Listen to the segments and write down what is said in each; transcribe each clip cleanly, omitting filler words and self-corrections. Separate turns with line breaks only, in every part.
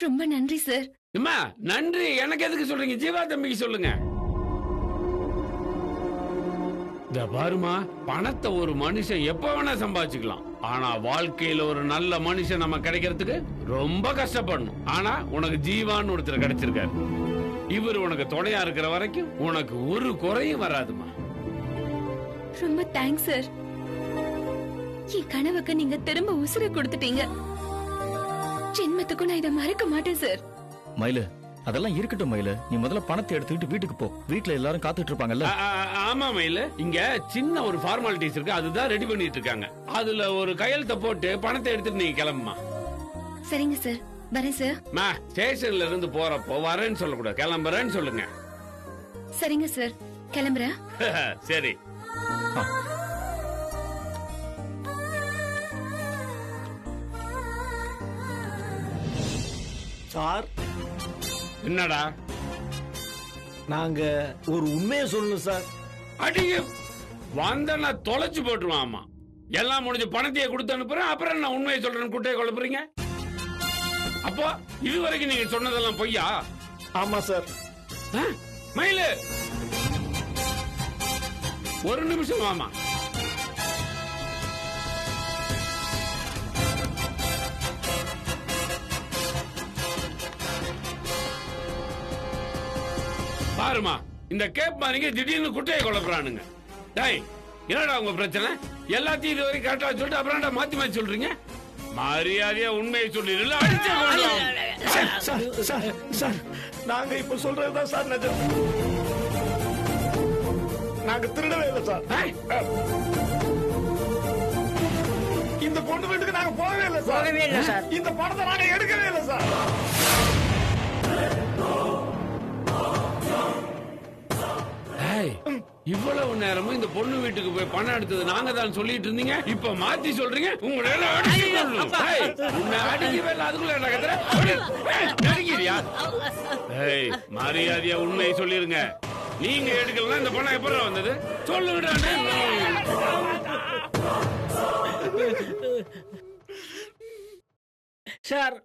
ரொம்ப நன்றி சார்.
அம்மா நன்றி எனக்கு எதுக்கு சொல்றீங்க? ஜீவா தம்பிக்கு சொல்லுங்க. இந்த பாருமா, பணத்தை ஒரு மனுஷன் எப்ப வேணா சம்பாதிச்சுக்கலாம். ஆனா வாழ்க்கையில ஒரு நல்ல மனுஷன் நம்ம கிடைக்கிறதுக்கு ரொம்ப கஷ்டப்படணும். ஆனா உனக்கு ஜீவான்னு ஒருத்தர் கிடைச்சிருக்காரு. இவர் உனக்கு துணையா இருக்கிற வரைக்கும் உனக்கு ஒரு குறையும் வராதுமா.
ரொம்ப தேங்க்ஸ் சார். என் கனவுக்கு நீங்க திரும்ப உசுரை கொடுத்துட்டீங்க. ஜென்மத்துக்கும் நான் இதை மறக்க மாட்டேன் சார்.
மயிலு, அதெல்லாம் இருக்கட்டும் மயிலு. நீ முதல்ல பணத்தை எடுத்துக்கிட்டு வீட்டுக்கு போ. வீட்டுல எல்லாரும் காத்துட்டு இருப்பாங்கல்ல.
ஆமா மயிலு, இங்க சின்ன ஒரு ஃபார்மாலிட்டிஸ் இருக்கு, அதுதான் ரெடி பண்ணிட்டு இருக்காங்க. அதுல ஒரு கையெழுத்த போட்டு பணத்தை எடுத்துட்டு நீங்க கிளம்புமா.
சரிங்க சார், வரேன் சார்.
ஸ்டேஷன்ல இருந்து போறப்போ வரேன்னு சொல்லக்கூடாது, கிளம்புறேன்னு சொல்லுங்க.
சரிங்க சார், கிளம்புறேன்.
சரி.
சார்,
என்னடா?
நாங்க ஒரு உண்மையை சொல்லணும் சார்.
அடிங்க வந்தனா தொலைச்சு போட்டுருவான். எல்லாம் முடிஞ்சு பணத்தையே கொடுத்து அனுப்புறேன், அப்புறம் நான் உண்மையை சொல்றேன்னு குட்டையை குழப்புறீங்க. அப்போ இதுவரைக்கும் நீங்க சொன்னதெல்லாம் பொய்யா?
ஆமா சார்.
மயிலு, ஒரு நிமிஷம் வாமா. பாருமா, இந்த கேப் மாறிங்க திடீர்னு குட்டையை குழப்புறானுங்க. டேய், என்னடா உங்க பிரச்சனை? எல்லாத்தையும் இது வரைக்கும் கரெக்டா சொல்லிட்டு அப்புறம் மாத்தி மாத்தி சொல்றீங்க. மரியாதையா உண்மையை சொல்லிடல.
சார், நாங்க இப்ப சொல்றதுதான் சார் நிஜம். நாங்க திருடவே இல்லை சார். இந்த பொண்ணு வீட்டுக்கு நாங்க போகவே இல்லை சார். இந்த பணத்தை நாங்க எடுக்கவே இல்லை சார்.
இவ்வளவு நேரமும் இந்த பொண்ணு வீட்டுக்கு போய் பணம் எடுத்தது நாங்க தான் சொல்லிட்டு இருந்தீங்க. இப்ப மாத்தி சொல்றீங்க. உங்களை மரியாதையா உண்மையை சொல்லிருங்க. நீங்க எடுக்கலாம், இந்த பணம் எப்ப வந்தது சொல்லுங்க.
சார்,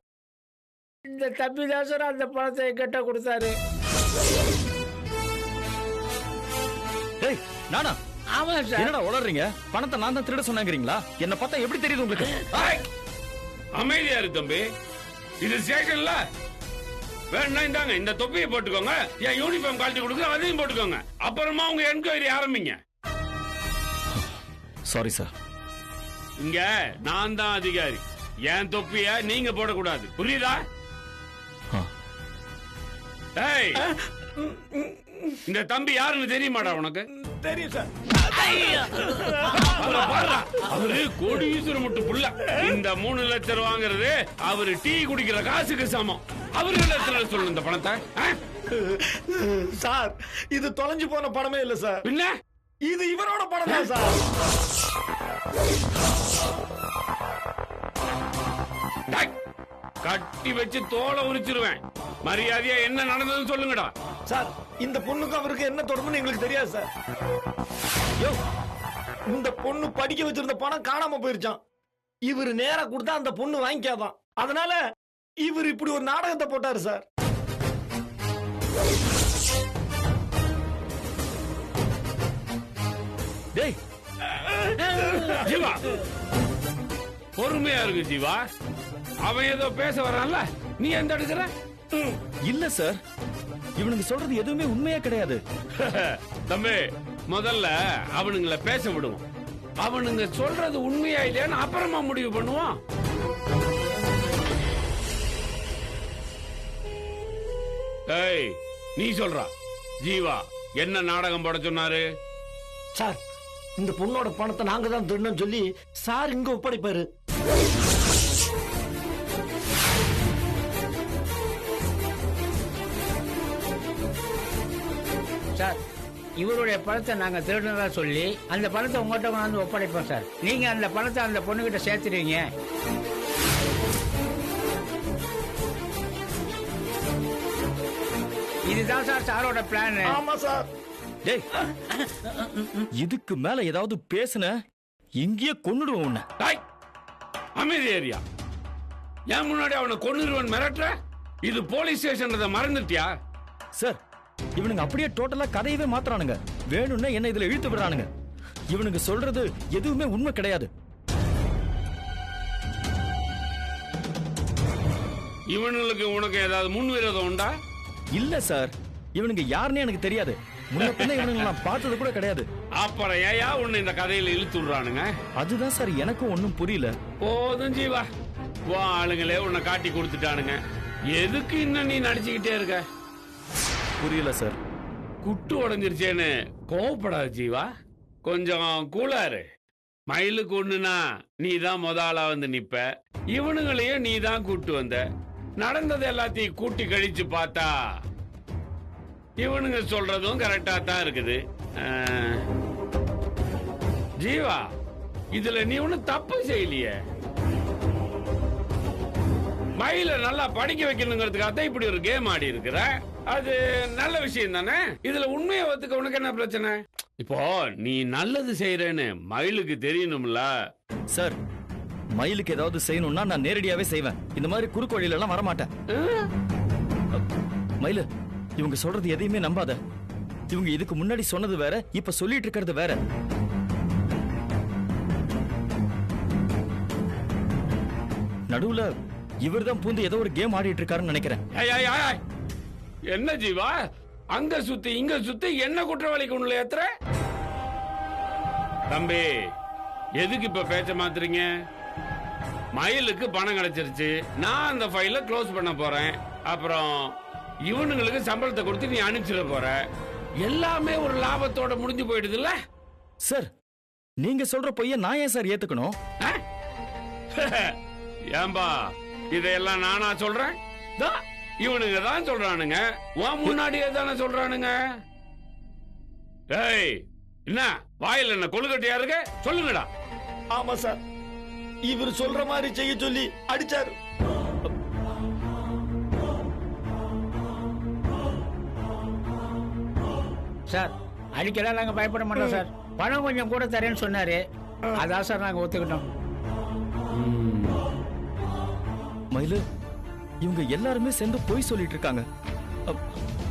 இந்த தம்பி தான் சார் அந்த பணத்தை என்கிட்ட கொடுத்தாரு.
நானா?
ஆமா சார்.
என்னடா உளறீங்க? பணத்தை நான் தான் திருட சொன்னாங்கறீங்களா? என்ன பார்த்தா எப்படி தெரியுது உங்களுக்கு?
அமைதியா இரு தம்பி, இது ஸ்டேஷன்ல. வேணா இந்தாங்க இந்த தொப்பியை போட்டுக்கோங்க, என் யூனிஃபார்ம் கழட்டி கொடுங்க, அதையும் போட்டுக்கோங்க. அப்புறமா உங்க என்கொயரி ஆரம்பிங்க.
Sorry sir.
இங்க நான் தான் அதிகாரி. என் தொப்பிய நீங்க போடக்கூடாது, புரியுதா? ஏய், இந்த தம்பி யாருன்னு தெரியுமாடா உனக்கு?
தெரியும் சார்.
அவரு கோடீஸ்வரர் மட்டும் புள்ள. இந்த 3 லட்சம் வாங்குறது அவரு டீ குடிக்கிற காசுக்கு சமம். அவரு என்ன சொல்லு இந்த பணத்தை?
சார், இது தொலைஞ்சு போன பணமே இல்ல சார்.
பின்ன
இது இவரோட பணம் தான் சார்.
கட்டி வச்சு தோலை உரிச்சிருவேன். மரியாதையா என்ன நடந்ததுன்னு சொல்லுங்கடா.
சார், இந்த பொண்ணுக்கு அவருக்கு என்ன தொடர்புன்னு எங்களுக்கு தெரியாது சார். இந்த பொண்ணு படிக்க வச்சிருந்த பணம் காணாம போயிருச்சான். இவரு நேரா கொடுத்தா அந்த பொண்ணு வாங்கிக்காதான். அதனால இவர் இப்படி ஒரு நாடகத்தை போட்டாரு சார்.
டேய்
ஜீவா, பொறுமையா இருக்கு ஜீவா. அவன் ஏதோ பேச வரான்ல, நீ எந்த எடுக்கிற?
இல்ல சார், இவனுக்கு சொல்றது எதுவுமே உண்மையா கிடையாது.
தம்பி, முதல்ல அவனுங்களை பேச விடுவோம். அவனுங்க சொல்றது உண்மையா இல்லையான்னு அப்புறமா முடிவு பண்ணுவான். ஏய், நீ சொல்றா. ஜீவா என்ன நாடகம் போட சொன்னாரு?
சார், இந்த பொண்ணோட பணத்தை நாங்க தான் திருடணும் சொல்லி சார் இங்க ஒப்படைப்பாரு.
சார், இவருடைய பணத்தை நாங்க திருடுனதா சொல்லி அந்த பணத்தை உங்கள்கிட்ட கொண்டாந்து ஒப்படைப்போம் சார். நீங்க அந்த பணத்தை அந்த பொண்ணுகிட்ட சேர்த்துடுவீங்க. இதுதான் சார் சாரோட பிளான்.
ஆமா சார்.
டேய், இதுக்கு மேல ஏதாவது பேசுன இங்கேயே கொன்னுடுவோம் உன்னை.
அமைதி ஏரியா. ஏன் முன்னாடி அவனை கொன்னுருவன் மிரட்டுற? இது போலீஸ் ஸ்டேஷன்றத மறந்துட்டியா?
சார் இவனுங்க அப்படியே டோட்டலா கதையவே மாத்துறானுங்க. வேணும்னே என்ன இதுல இழுத்து விடுறானுங்க. இவனுங்க சொல்றது எதுவுமே உண்மை கிடையாது.
இவனுக்கு உனக்கு ஏதாவது முன்விரோதம் உண்டா?
இல்ல சார், இவனுங்க யாருன்னு எனக்கு தெரியாது. முன்ன பின்ன இவனுங்க நான் பார்த்தது கூட கிடையாது.
அப்புறம் ஏயா உன்னை இந்த கதையில இழுத்து விடுறானுங்க?
அதுதான் சார் எனக்கும் ஒன்னும் புரியல.
போதும் ஜீவா, ஆளுங்களே உன்னை காட்டி கொடுத்துட்டானுங்க. எதுக்கு இன்னும் நீ நடிச்சுக்கிட்டே இருக்க?
புரியல சார்.
குட்டு உடஞ்சிருச்சேன்னு கோவப்படாத ஜீவா, கொஞ்சம் கூலாரு. மயிலுக்கு ஒண்ணுனா நீ தான் முதலா வந்து நிப்ப, இவனுங்களையும் நீ தான் கூட்டு வந்த. நடந்தது எல்லாத்தையும் கூட்டி கழிச்சு பார்த்தா இவனுங்க சொல்றதும் கரெக்டா தான் இருக்குது. ஜீவா, இதுல நீ ஒன்னும் தப்பு செய்யலையே. மயில நல்லா படிக்க வைக்கணுங்கிறதுக்காக இப்படி ஒரு கேம் ஆடி இருக்கிற. அது நல்ல விஷயம் தானே. இதுல உண்மையை ஒத்துக்க உனக்கு என்ன பிரச்சனை? இப்போ நீ நல்லது செய்யறேன்னு மயிலுக்கு தெரியணும்ல.
சார், மயிலுக்கு ஏதாவது செய்யணும்னா நான் நேரடியாவே செய்வேன். இந்த மாதிரி குறுக்கு வழியில எல்லாம் வரமாட்டேன். மயிலு, இவங்க சொல்றது எதையுமே நம்பாத. இவங்க இதுக்கு முன்னாடி சொன்னது வேற, இப்ப சொல்லிட்டு இருக்கிறது வேற. நடுவுல இவர்தான் பூந்து ஏதோ ஒரு கேம் ஆடிட்டு இருக்காருன்னு நினைக்கிறேன்.
என்ன ஜீவா, அங்க சுத்தி இங்க சுத்தி என்ன குற்றவாளிக்கு உள்ள ஏத்துற? தம்பி, எதுக்கு இப்ப பேச்ச மாத்துறீங்க? மயிலுக்கு பணம் கிடைச்சிருச்சு, நான் அந்த ஃபைல க்ளோஸ் பண்ண போறேன். அப்புறம் இவனுங்களுக்கு சம்பளத்தை கொடுத்து நீ அனுப்பிச்சிட போற. எல்லாமே ஒரு லாபத்தோட முடிஞ்சு போயிடுது இல்ல?
சார், நீங்க சொல்ற பொய்ய நான் ஏன் சார் ஏத்துக்கணும்?
ஏம்பா, இதையெல்லாம் நானா சொல்றேன்? இவனுங்க தான் சொல்றானுங்க, உன் முன்னாடியே தானே சொல்றானுங்க. ஏய், என்ன வாயில் என்ன கொழுக்கட்டையா இருக்கு? சொல்லுங்கடா.
ஆமா சார், இவர் சொல்ற மாதிரி செய்ய சொல்லி அடிச்சாரு.
சார், அடிக்கலாம் நாங்க பயப்பட மாட்டோம் சார். பணம் கொஞ்சம் கூட தரேன்னு சொன்னாரு, அதான் சார் நாங்க ஒத்துக்கிட்டோம்.
மயிலு, இவங்க எல்லாருமே சேர்ந்து பொய் சொல்லிட்டு இருக்காங்க.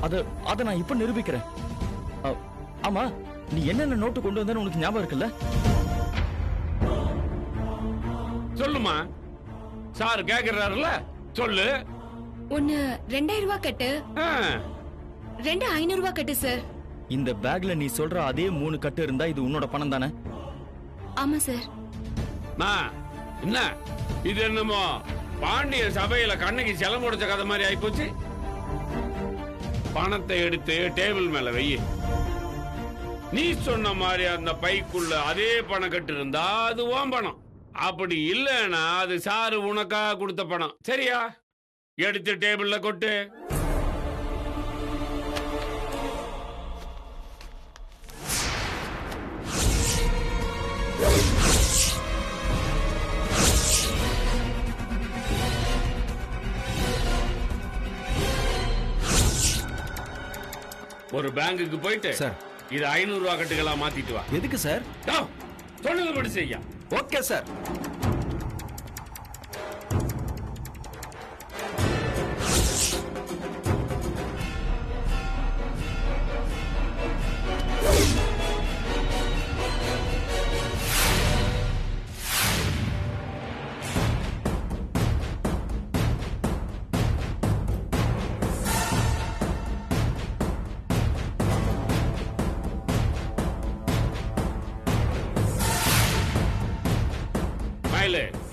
அத நான் இப்ப நிரூபிக்கிறேன். ஆமா, நீ என்னென்ன நோட்டு கொண்டு வந்தேன்னு உனக்கு ஞாபகம் இருக்குல்ல?
சொல்லுமா, சார் கேக்குறாருல, சொல்லு.
ஒன்னு 2000 ரூபாய் கட்டு, 2 500 ரூபாய் கட்டு சார்.
இந்த பேக்ல நீ சொல்ற அதே 3 கட்டு இருந்தா இது உன்னோட பணம் தானே?
ஆமா சார்.
என்ன இது, என்னமோ பாண்டிய சபையில கண்ணகி செலம் முடிச்ச கதை மாதிரி ஆயிப்போச்சு. பணத்தை எடுத்து டேபிள் மேல வை. நீ சொன்ன மாதிரி அந்த பைக்குள்ள அதே பணம் கட்டு இருந்தா அது உன் பணம். அப்படி இல்லைன்னா அது சாரு உனக்கா கொடுத்த பணம். சரியா? எடுத்து டேபிள்ல கொட்டு. ஒரு பேங்குக்கு போயிட்டு
சார்,
இது 500 ரூபாய் கட்டுகளா மாத்திட்டு வா.
எதுக்கு சார்?
சொன்னது படி செய்ய.
Okay sir.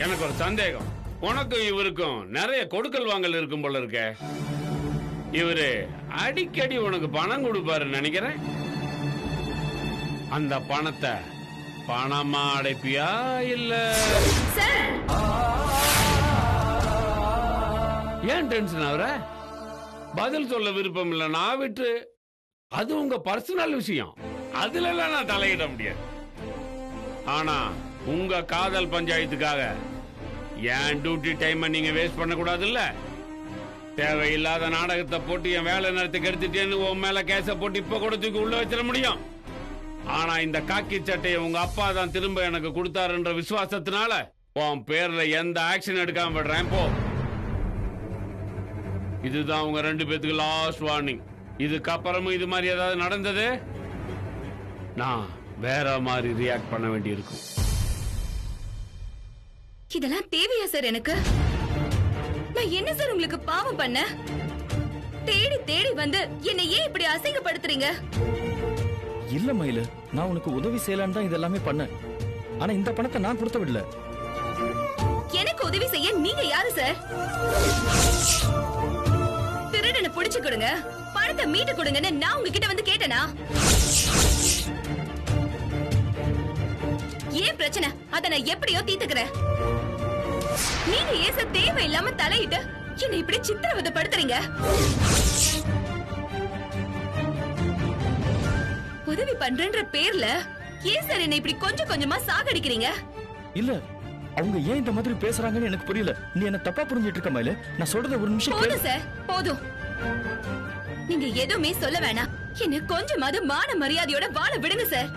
எனக்கு ஒரு சந்தேகம். உனக்கும் இவருக்கும் நிறைய கொடுக்கல் வாங்கல் இருக்கும் போல இருக்க. இவரு அடிக்கடி உனக்கு பணம் கொடுப்பாரு நினைக்கிறேன். அந்த பணத்தை பணமா அடைப்பியா இல்ல? ஏன் டென்ஷன் ஆகுற? பதில் சொல்ல விருப்பம் இல்ல நான் விட்டு. அது உங்க பர்சனல் விஷயம், அதுல எல்லாம் நான் தலையிட முடியாது. ஆனா உங்க காதல் பஞ்சாயத்துக்காக என் டியூட்டி டைம் நீங்க வேஸ்ட் பண்ண கூடாது இல்ல? தேவையில்லாத நாடகத்தை போட்டு என் வேலை நேரத்துக்கு எடுத்துட்டேன்னு உன் மேல கேஸ போட்டு இப்ப கூட தூக்கி உள்ள வச்சிட முடியும். ஆனா இந்த காக்கி சட்டையை உங்க அப்பா தான் திரும்ப எனக்கு கொடுத்தாருன்ற விசுவாசத்தினால உன் பேர்ல எந்த ஆக்ஷன் எடுக்காம விடுறேன். போ. இதுதான் உங்க 2 பேத்துக்கு லாஸ்ட் வார்னிங். இதுக்கப்புறமும் இது மாதிரி ஏதாவது நடந்தது, நான் வேற மாதிரி ரியாக்ட் பண்ண வேண்டி இருக்கும்.
இதெல்லாம் தேவையா சார் எனக்கு? நான் என்ன சார் உங்களுக்கு பாவம் பண்ண? தேடி தேடி வந்து என்னை ஏன் இப்படி அசிங்கப்படுத்துறீங்க?
இல்ல மயிலு, நான் உனக்கு உதவி செய்யலான்னு தான் இதெல்லாமே பண்ணேன். ஆனா இந்த பணத்தை நான் கொடுத்த விடல.
எனக்கு உதவி செய்ய நீங்க யாரு சார்? திருடனை புடிச்சு கொடுங்க, பணத்தை மீட்டு கொடுங்கன்னு நான் உங்ககிட்ட வந்து கேட்டனா? ஏன் பிரச்சனை? அத நான் எப்படியோ தீர்த்துக்கிறேன். நீங்க ஏன் சார் தேவையில்லாம தலையிட்டு என்னை இப்படி சித்திரவதைப்படுத்துறீங்க? உதவி பண்றேன்ற பேர்ல ஏன் சார் என்னை இப்படி கொஞ்சம் கொஞ்சமா சாகடிக்கிறீங்க?
இல்ல, அவங்க ஏன் இந்த மாதிரி பேசுறாங்கன்னு எனக்கு புரியல. நீ என்ன தப்பா புரிஞ்சிட்டு இருக்க மயிலு. நான் சொல்றத ஒரு நிமிஷம் கேளு.
போதும் சார், போதும். நீங்க எதுவுமே சொல்ல வேணாம். என்ன கொஞ்சமாவது மான மரியாதையோட வாழ விடுங்க சார்.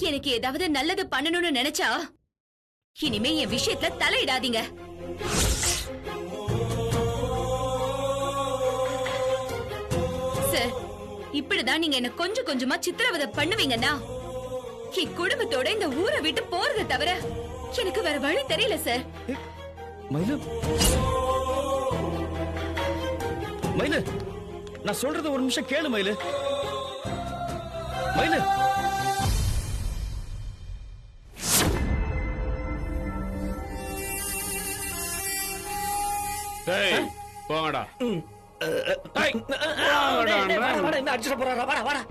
எனக்கு ஏதாவது நல்லது பண்ணணும்னு நினைச்சா இனிமே என் விஷயத்துல தலையிடாதீங்க. சார், இப்படிதான் நீங்க என்ன கொஞ்சம் கொஞ்சமா சித்திரவதை பண்ணுவீங்கன்னா என் குடும்பத்தோட இந்த ஊரை விட்டு போறதை தவிர எனக்கு வேற வழி தெரியல சார்.
மயிலு, மயிலு, நான் சொல்றத ஒரு நிமிஷம் கேளு மயிலு. மயிலு,
டேய், போங்கடா. டேய், போங்கடான்றேன்.
அடிச்சிட போறாரா? வாடா வாடா.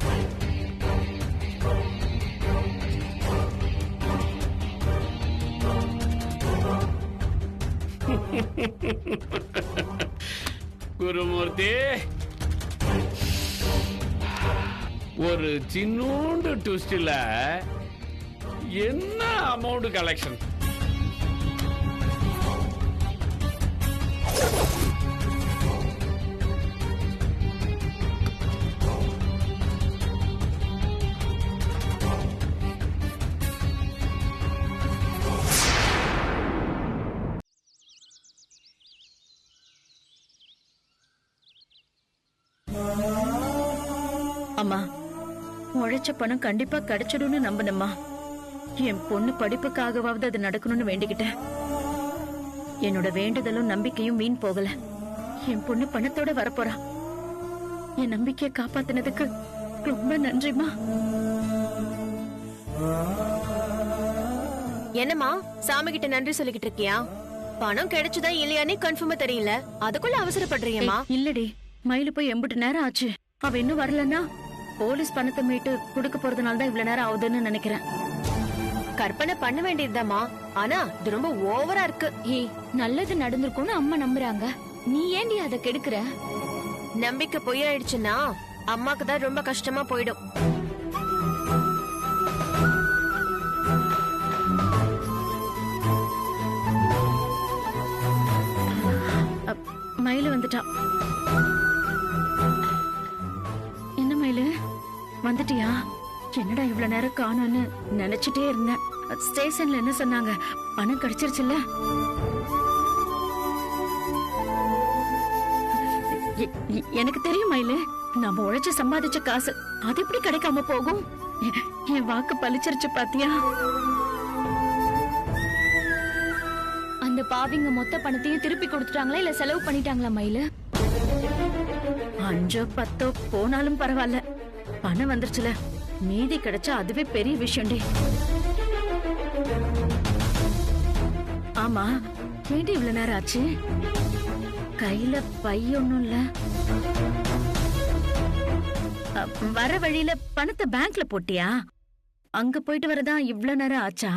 குருமூர்த்தி, ஒரு சின்னூண்டு ட்விஸ்ட்ல என்ன அமௌண்ட் கலெக்ஷன்?
அம்மா, உழைச்ச பணம் கண்டிப்பா கிடைச்சிடும்னு நம்பணும்மா. என் பொண்ணு படிப்புக்காகவாவது அது நடக்கணும்னு வேண்டிக்கிட்டேன். என்னோட வேண்டுதலும் நம்பிக்கையும் வீண் போகல. என் பொண்ணு பணத்தோட வரப்போறா. என் நம்பிக்கையை காப்பாத்தினதுக்கு ரொம்ப நன்றிமா.
என்னம்மா சாமி கிட்ட நன்றி சொல்லிக்கிட்டு இருக்கியா? பணம் கிடைச்சதா இல்லையானே கன்ஃபார்மா தெரியல, அதுக்குள்ள அவசரப்படுறியம்மா.
இல்லடி, மயிலு போய் எம்பிட்டு நேரம் ஆச்சு. அவ இன்னும் வரலன்னா போலீஸ் பணத்தை மீட்டு கொடுக்க போறதுனால தான் இவ்வளவு நேரம் ஆகுதுன்னு நினைக்கிறேன்.
கற்பனை பண்ண வேண்டியதுதாம்மா, ஆனா இது ரொம்ப ஓவரா இருக்கு.
ஏய், நல்லது நடந்திருக்கும்னு அம்மா நம்புறாங்க. நீ ஏண்டி அதை கெடுக்கிற?
நம்பிக்கை பொய்யாயிடுச்சுன்னா அம்மாக்கு தான் ரொம்ப கஷ்டமா போயிடும்.
மயிலு வந்துட்டா. என்ன மயிலு, வந்துட்டியா? என்னடா இவ்வளவு நேரம் காணோன்னு நினைச்சிட்டே இருந்தேன். ஸ்டேஷன்ல என்ன சொன்னாங்க? பணம் கிடைச்சிருச்சுல்ல? எனக்கு தெரியும் மயிலு, நாம உழைச்சு சம்பாதிச்ச காசு அது எப்படி கிடைக்காம போகும்? என் வாக்கு பலிச்சிருச்சு பாத்தியா?
அந்த பாவிங்க மொத்த பணத்தையும் திருப்பி கொடுத்துட்டாங்களா இல்ல செலவு பண்ணிட்டாங்களா மயிலு?
5 10 போனாலும் பரவாயில்ல, பணம் வந்துருச்சுல, மீதி கிடைச்சா அதுவே பெரிய விஷயம்டி. ஆமா, ஏண்டி இவ்வளவு நேரம் ஆச்சு? கையில பை ஒண்ணும் இல்ல. வர வழியில பணத்தை பேங்க்ல போட்டியா? அங்க போயிட்டு வரதா இவ்வளவு நேரம் ஆச்சா?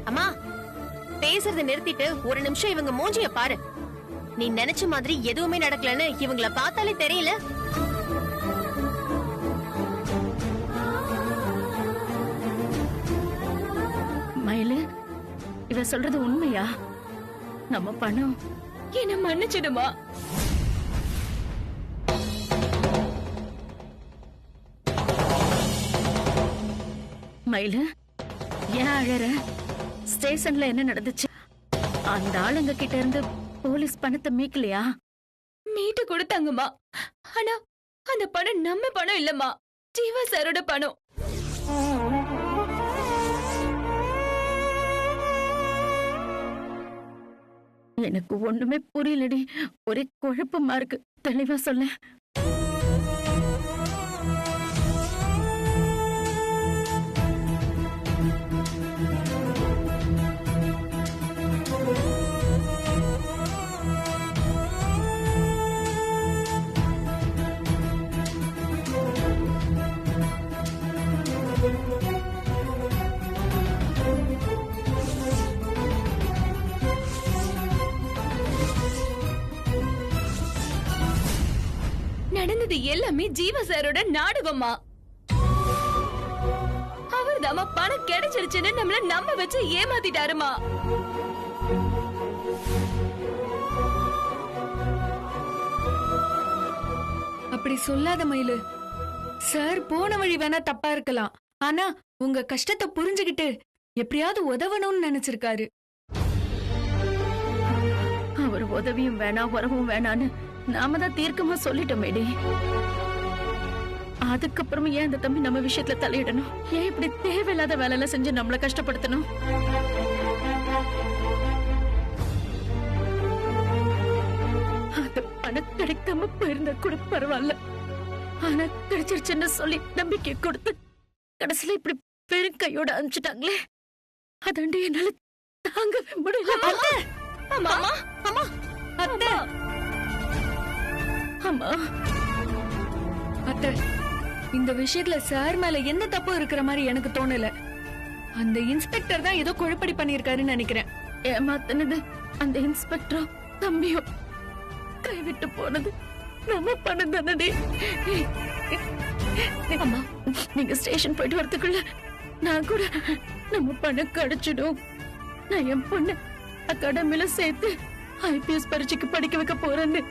அம்மா, பேசுறத நிறுத்திட்டு ஒரு நிமிஷம் இவங்க மூஞ்சிய பாரு. நீ நினைச்ச மாதிரி எதுவுமே நடக்கலன்னு இவங்கள பார்த்தாலே தெரியல.
மயிலு, இவ சொல்றது உண்மையா? நம்ம பணம்
என்ன மன்னிச்சிடுமா?
மயிலு, ஏன் அழற? ஸ்டேஷன்ல என்ன நடந்துச்சு? அந்த ஆளுங்க கிட்ட இருந்து போலீஸ் பணத்தை மீக்கலையா?
மீட்டு கொடுத்தாங்கம்மா. ஆனா அந்த பணம் நம்ம பணம் இல்லம்மா, ஜீவா சாரோட பணம்.
எனக்கு ஒண்ணுமே புரியலடி, ஒரே குழப்பமா இருக்கு. தெளிவா சொல்ல.
நடந்தது எல்லாமே ஜீவா சாரோட நாடகமா. அவர் தாமா பணம் கிடைச்சிருச்சுன்னு நம்மள நம்ப வச்சு ஏமாத்திட்டாருமா.
அப்படி சொல்லாத மயிலு. சார் போன வழி வேணா தப்பா இருக்கலாம், ஆனா உங்க கஷ்டத்தை புரிஞ்சுகிட்டு எப்படியாவது உதவணும்னு நினைச்சிருக்காரு.
அவர் உதவியும் வேணாம், உறவும் வேணான்னு நாம தான் தீர்க்கமா சொல்லிட்டோமேடி. அதுக்கப்புறமா ஏன் அந்த தம்பி நம்ம விஷயத்துல தலையிடணும்? ஏன் இப்படி தேவையில்லாத வேலை எல்லாம் செஞ்சு நம்மள கஷ்டப்படுத்தணும்? அந்த பணம் கிடைக்காம போயிருந்தா கூட பரவாயில்ல, ஆனா கிடைச்சிருச்சுன்னு சொல்லி நம்பிக்கை கொடுத்து கடைசியில இப்படி பெரும் கையோட அனுப்பிச்சிட்டாங்களே, அதாண்டி என்னால தாங்கவே முடியல.
அம்மா, அம்மா,
அத்தை,
அம்மா,
அத்தை, இந்த விஷயத்துல சார் மேல எந்த தப்பும் இருக்கிற மாதிரி எனக்கு தோணல. அந்த இன்ஸ்பெக்டர் தான் ஏதோ குழப்படி பண்ணிருக்காருன்னு நினைக்கிறேன்.
ஏமாத்தினது அந்த இன்ஸ்பெக்டரும் தம்பியும், கைவிட்டு போனது நம்ம பணம் தானே. அம்மா, நீங்க ஸ்டேஷன் போயிட்டு வரதுக்குள்ள நான் கூட நம்ம பணம் கிடைச்சிடும், நான் என் பொண்ணு அகாடமில சேர்த்து IPS பரீட்சைக்கு படிக்க வைக்க போறேன்னு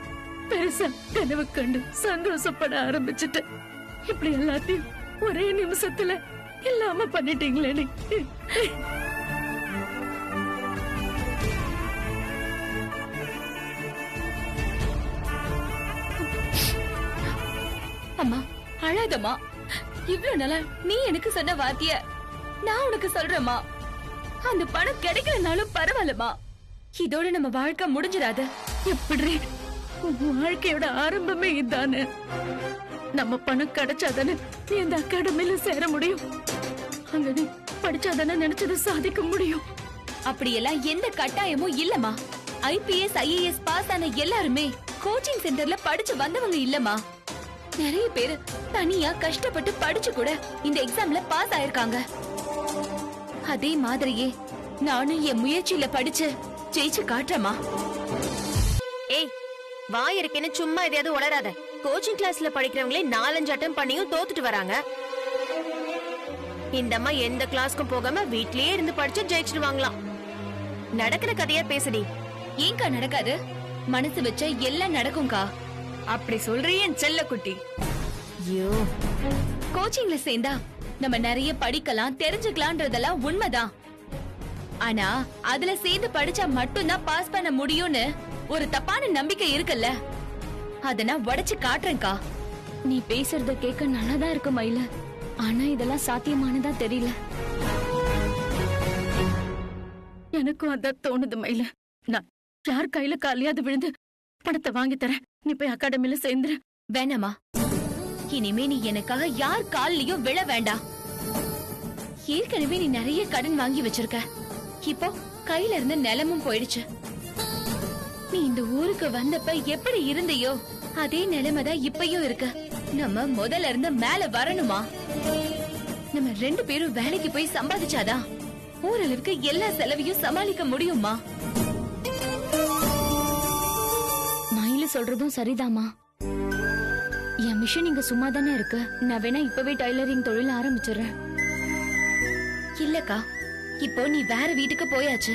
பெருசா கனவு கண்டு சந்தோஷப்பட ஆரம்பிச்சுட்டு இப்படி எல்லாத்தையும் ஒரே நிமிஷத்துல இல்லாம பண்ணிட்டீங்களே.
அம்மா அழாதம்மா. இவ்வளவு நாளா நீ எனக்கு சொன்ன வார்த்தைய நான் உனக்கு சொல்றேம்மா. அந்த பணம் கிடைக்கலனாலும் பரவாயில்லம்மா, இதோட நம்ம வாழ்க்கை முடிஞ்சிடாது.
எப்படி? வாழ்க்கையோட ஆரம்பமே இதானே. நம்ம பணம் கிடைச்சாதானே நீ அந்த அகாடமில சேர முடியும், அங்க நீ படிச்சாதானே நினைச்சதை சாதிக்க முடியும்.
அப்படியெல்லாம் எந்த கட்டாயமும் இல்லம்மா. IPS IAS பாஸ் ஆன எல்லாருமே கோச்சிங் சென்டர்ல படிச்சு வந்தவங்க இல்லம்மா. நிறைய பேர் தனியா கஷ்டப்பட்டு படிச்சு கூட இந்த எக்ஸாம்ல பாஸ் ஆயிருக்காங்க. அதே மாதிரியே நானும் என் முயற்சியில படிச்சு ஜெயிச்சு காட்டுறேம்மா.
ஏய், வாய் இருக்கேன்னு சும்மா எதையாவது உளராத. கோச்சிங் கிளாஸ்ல படிக்கிறவங்களே 4-5 அட்டம் பண்ணியும் தோத்துட்டு வராங்க. இந்த அம்மா எந்த கிளாஸ்க்கும் போகாம வீட்லயே இருந்து படிச்சு ஜெயிச்சிடுவாங்களாம். நடக்கிற கதையா பேசுடி.
ஏங்கா நடக்காது? மனசு வச்ச எல்லாம் நடக்கும்கா.
அப்படி சொல்றியே என் செல்ல குட்டி.
ஐயோ,
கோச்சிங்ல சேர்ந்தா நம்ம நிறைய படிக்கலாம், தெரிஞ்சுக்கலாம்ன்றதெல்லாம் உண்மைதான். ஆனா அதுல சேர்ந்து படிச்சா மட்டும்தான் பாஸ் பண்ண முடியும்னு ஒரு தப்பான நம்பிக்கை இருக்குல்ல, அத நான் உடைச்சு காட்டுறேன்கா.
நீ பேசுறத கேட்க நல்லாதான் இருக்கு மயில, ஆனா இதெல்லாம் சாத்தியமானதா தெரியல. எனக்கும் அதான் தோணுது மயில. நான் யார் கையில காலியாவது விழுந்து பணத்தை வாங்கி தரேன், நீ போய் அகாடமில சேர்ந்துரு.
வேணாமா, இனிமே நீ எனக்காக யார் கால்லயும் விழ வேண்டாம். ஏற்கனவே நீ நிறைய கடன் வாங்கி வச்சிருக்க, இப்போ கையில இருந்த நிலமும் போயிடுச்சு. நீ இந்த ஊருக்கு வந்தப்ப எப்படி இருந்தையோ அதே நிலைமைதான் இப்பயும் இருக்கு. நம்ம முதல்ல இருந்து மேல வரணுமா? நம்ம 2 பேரும் வேலைக்கு போய் சம்பாதிச்சாதான் ஓரளவுக்கு எல்லா செலவையும் சமாளிக்க முடியுமா?
மயில சொல்றதும் சரிதாமா. என் மிஷின் இங்க சும்மா தானே இருக்கு, நான் வேணா இப்பவே டைலரிங் தொழில் ஆரம்பிச்சிடுறேன்.
இல்லக்கா, இப்போ நீ வேற வீட்டுக்கு போயாச்சு.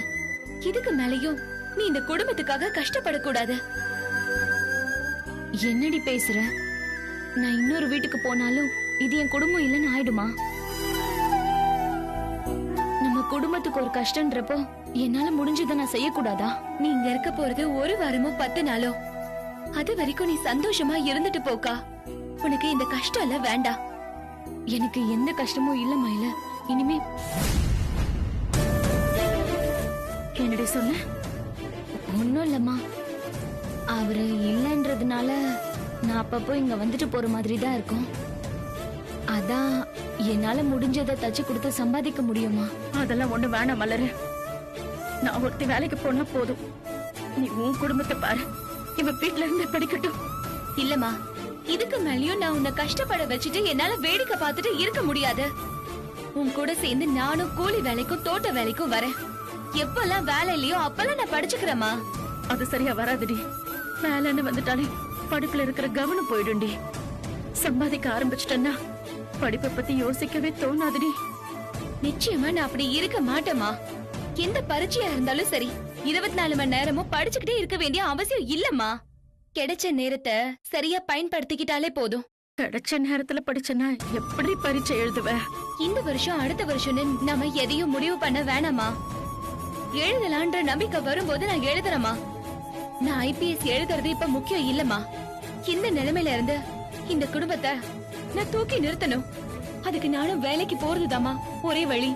இதுக்கு மேலயும் நீ இந்த குடும்பத்துக்காக கஷ்டப்படக்கூடாது.
என்னடி பேசுற? நான் இன்னொரு வீட்டுக்கு போனாலும் இது என் குடும்பம் இல்லைன்னு ஆயிடுமா? நம்ம குடும்பத்துக்கு ஒரு கஷ்டன்றப்போ என்னால முடிஞ்சதை நான் செய்யக்கூடாதா?
நீ இங்க இருக்க போறது 1 வாரமோ 10 நாளோ, அது வரைக்கும் நீ சந்தோஷமா இருந்துட்டு போக்கா. உனக்கு இந்த கஷ்டம் எல்லாம் வேண்டாம்.
எனக்கு எந்த கஷ்டமும் இல்ல மயில. இனிமே என்னடி சொன்ன? ஒண்ணும் இல்லம்மா. அவரு இல்லன்றதுனால நான் அப்பப்போ இங்க வந்துட்டு போற மாதிரி தான் இருக்கும். அதான் என்னால முடிஞ்சதை தச்சு கொடுத்து சம்பாதிக்க முடியுமா? அதெல்லாம் ஒண்ணு வேணாம் மலரு. நான் ஒருத்தி வேலைக்கு போனா போதும். நீ உன் குடும்பத்தை பாரு. இவ வீட்டுல இருந்து படிக்கட்டும்.
இல்லம்மா, இதுக்கு மேலயும் நான் உன்னை கஷ்டப்பட வச்சுட்டு என்னால வேடிக்கை பார்த்துட்டு இருக்க முடியாது. உன் கூட சேர்ந்து நானும் கூலி வேலைக்கும் தோட்ட வேலைக்கும் வரேன். எப்பெல்லாம் வேலை இல்லையோ அப்பெல்லாம் நான் படிச்சுக்கிறேம்மா.
அது சரியா வராதுடி. வேலைன்னு வந்துட்டாலே படிப்புல இருக்கிற கவனம் போயிடும்டி. சம்பாதிக்க ஆரம்பிச்சிட்டேன்னா படிப்பை பத்தி யோசிக்கவே தோணாதுடி.
நிச்சயமா நான் அப்படி இருக்க மாட்டேமா. எந்த பரீட்சையா இருந்தாலும் சரி 24 மணி நேரமும் படிச்சுக்கிட்டே இருக்க வேண்டிய அவசியம் இல்லம்மா. கிடைச்ச நேரத்தை சரியா பயன்படுத்திக்கிட்டாலே போதும்.
கிடைச்ச நேரத்துல படிச்சேன்னா எப்படி பரீட்சை எழுதுவ?
இந்த வருஷம் அடுத்த வருஷம்னு நாம எதையும் முடிவு பண்ண வேணாமா. எழுதலான்ற நம்பிக்கை வரும்போது நான் எழுதுறேமா. நான் IPS எழுதுறது இப்ப முக்கியம் இல்லம்மா. இந்த நிலைமையில இருந்து இந்த குடும்பத்தை நான் தூக்கி நிறுத்தணும். அதுக்கு நானும் வேலைக்கு போறதுதாம்மா ஒரே வழி.